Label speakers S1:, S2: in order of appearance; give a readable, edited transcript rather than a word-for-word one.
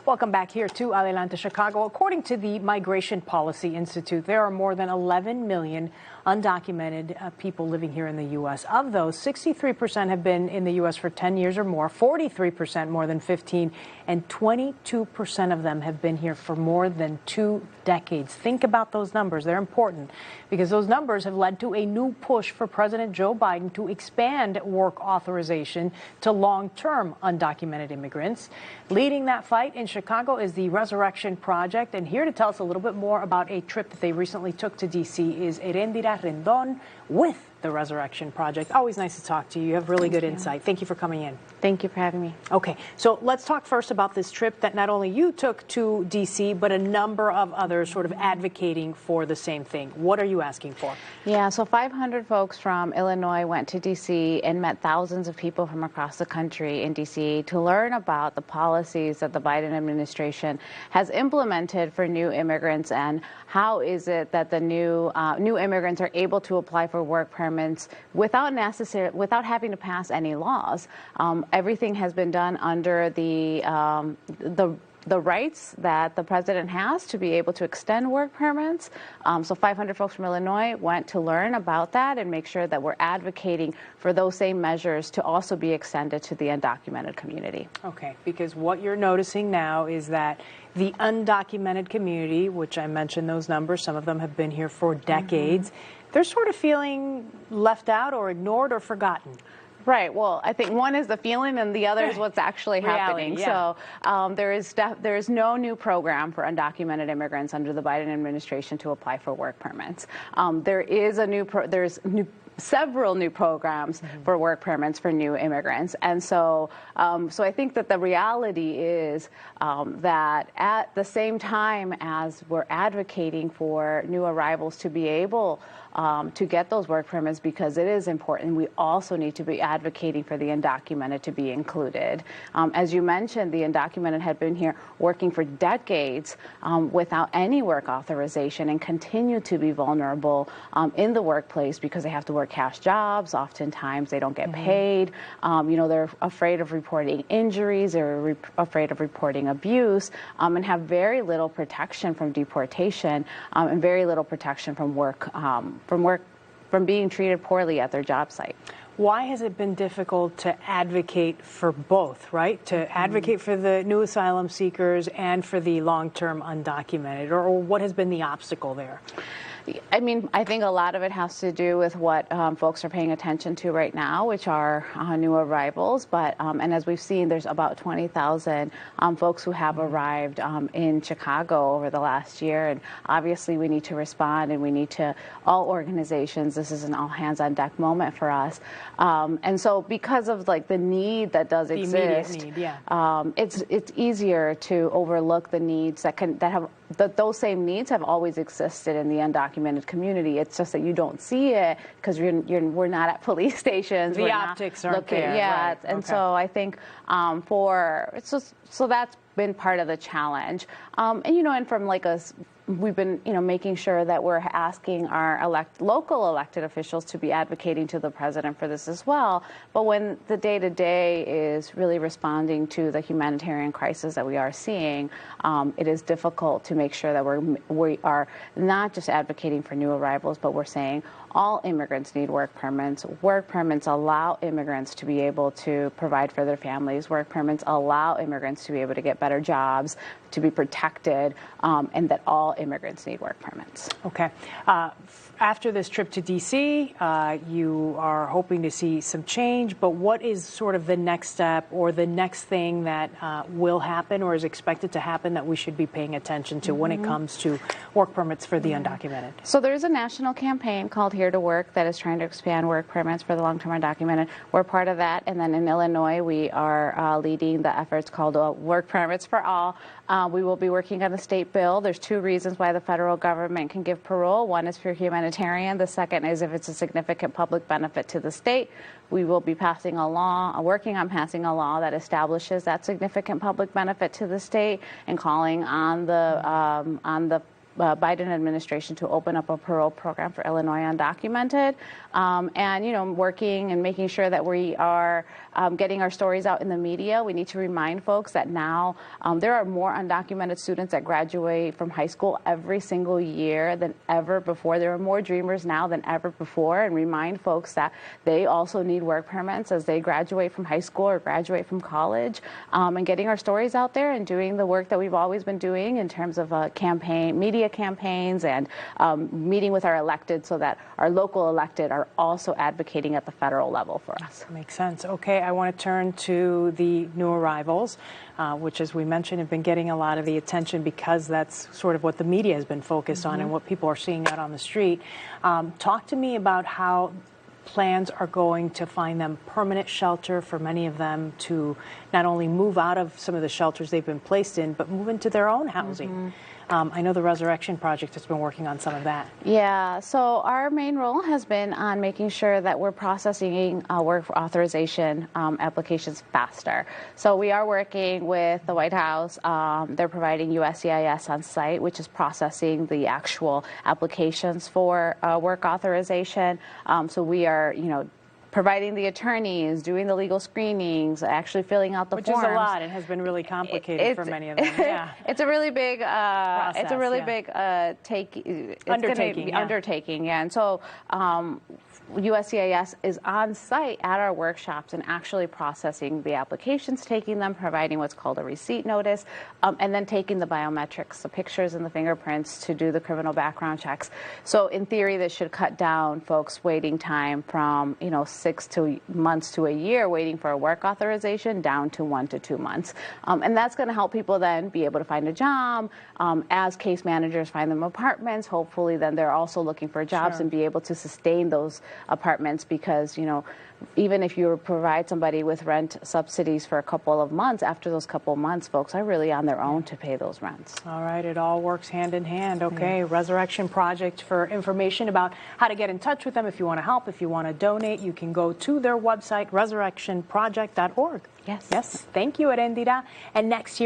S1: Welcome back here to Adelante Chicago. According to the Migration Policy Institute, there are more than 11 million undocumented people living here in the U.S. Of those, 63% have been in the U.S. for 10 years or more, 43% more than 15, and 22% of them have been here for more than 2 decades. Think about those numbers. They're important because those numbers have led to a new push for President Joe Biden to expand work authorization to long-term undocumented immigrants. Leading that fight in Chicago is the Resurrection Project, and here to tell us a little bit more about a trip that they recently took to D.C. is Erendira Rendon with the Resurrection Project. Always nice to talk to you. You have really good insight. Thank you for coming in.
S2: Thank you for having me.
S1: Okay, so let's talk first about this trip that not only you took to D.C., but a number of others sort of advocating for the same thing. What are you asking for?
S2: Yeah, so 500 folks from Illinois went to D.C. and met thousands of people from across the country in D.C. to learn about the policies that the Biden administration has implemented for new immigrants and how is it that the new immigrants are able to apply for work permits without having to pass any laws. Everything has been done under the rights that the president has to be able to extend work permits. So 500 folks from Illinois went to learn about that and make sure that we're advocating for those same measures to also be extended to the undocumented community.
S1: Okay, because what you're noticing now is that the undocumented community, which I mentioned those numbers, some of them have been here for decades, they're sort of feeling left out or ignored or forgotten.
S2: Right. Well, I think one is the feeling and the other is what's actually happening.
S1: Yeah.
S2: So there is no new program for undocumented immigrants under the Biden administration to apply for work permits. There's several new programs for work permits for new immigrants. And so I think that the reality is that at the same time as we're advocating for new arrivals to be able to get those work permits because it is important, we also need to be advocating for the undocumented to be included. As you mentioned, the undocumented had been here working for decades without any work authorization and continue to be vulnerable in the workplace because they have to work cash jobs. Oftentimes they don't get paid. They're afraid of reporting injuries. They're afraid of reporting abuse and have very little protection from deportation and very little protection from being treated poorly at their job site.
S1: Why has it been difficult to advocate for both, right? To advocate for the new asylum seekers and for the long-term undocumented, or what has been the obstacle there?
S2: I mean, I think a lot of it has to do with what folks are paying attention to right now, which are new arrivals. But and as we've seen, there's about 20,000 folks who have arrived in Chicago over the last year. And obviously, we need to respond, and we need to, all organizations, this is an all-hands-on-deck moment for us. And so because of the need that does exist,
S1: immediate need,
S2: it's easier to overlook the needs those same needs have always existed in the undocumented community. It's just that you don't see it because we're not at police stations.
S1: The optics aren't there.
S2: Yeah,
S1: right.
S2: And so I think so that's been part of the challenge. And from we've been, making sure that we're asking our local elected officials to be advocating to the president for this as well. But when the day-to-day is really responding to the humanitarian crisis that we are seeing, it is difficult to make sure that we are not just advocating for new arrivals, but we're saying all immigrants need work permits. Work permits allow immigrants to be able to provide for their families. Work permits allow immigrants to be able to get better jobs, to be protected, and that all immigrants need work permits.
S1: Okay. After this trip to D.C., you are hoping to see some change, but what is sort of the next step or the next thing that will happen or is expected to happen that we should be paying attention to when it comes to work permits for the undocumented?
S2: So there's a national campaign called Here to Work that is trying to expand work permits for the long-term undocumented. We're part of that. And then in Illinois, we are leading the efforts called Work Permits for All. We will be working on a state bill. There's 2 reasons why the federal government can give parole. One is for humanitarian. The second is if it's a significant public benefit to the state. We will be passing a law, working on passing a law that establishes that significant public benefit to the state and calling on the Biden administration to open up a parole program for Illinois undocumented, and working and making sure that we are getting our stories out in the media. We need to remind folks that now there are more undocumented students that graduate from high school every single year than ever before. There are more dreamers now than ever before, and remind folks that they also need work permits as they graduate from high school or graduate from college, and getting our stories out there and doing the work that we've always been doing in terms of media campaigns and meeting with our elected so that our local elected are also advocating at the federal level for us.
S1: Makes sense. Okay, I want to turn to the new arrivals, which, as we mentioned, have been getting a lot of the attention because that's sort of what the media has been focused on and what people are seeing out on the street. Talk to me about how plans are going to find them permanent shelter, for many of them to not only move out of some of the shelters they've been placed in, but move into their own housing. I know the Resurrection Project has been working on some of that.
S2: Yeah, so our main role has been on making sure that we're processing work authorization applications faster. So we are working with the White House. They're providing USCIS on site, which is processing the actual applications for work authorization. So we are, providing the attorneys, doing the legal screenings, actually filling out the
S1: forms.
S2: Which
S1: is a lot and has been really complicated for many of them. Yeah.
S2: It's a really big
S1: process,
S2: it's a really big undertaking. Yeah. And so USCIS is on site at our workshops and actually processing the applications, taking them, providing what's called a receipt notice, and then taking the biometrics, the pictures and the fingerprints to do the criminal background checks. So in theory, this should cut down folks' waiting time from 6 months to a year waiting for a work authorization down to 1 to 2 months. And that's going to help people then be able to find a job. As case managers find them apartments, hopefully then they're also looking for jobs and be able to sustain those apartments, because even if you provide somebody with rent subsidies for a couple of months, after those couple of months, folks are really on their own to pay those rents.
S1: All right, it all works hand in hand. Okay, Resurrection Project. For information about how to get in touch with them, if you want to help, if you want to donate, you can go to their website, resurrectionproject.org.
S2: Yes.
S1: Yes. Thank you, Erendira. And next year,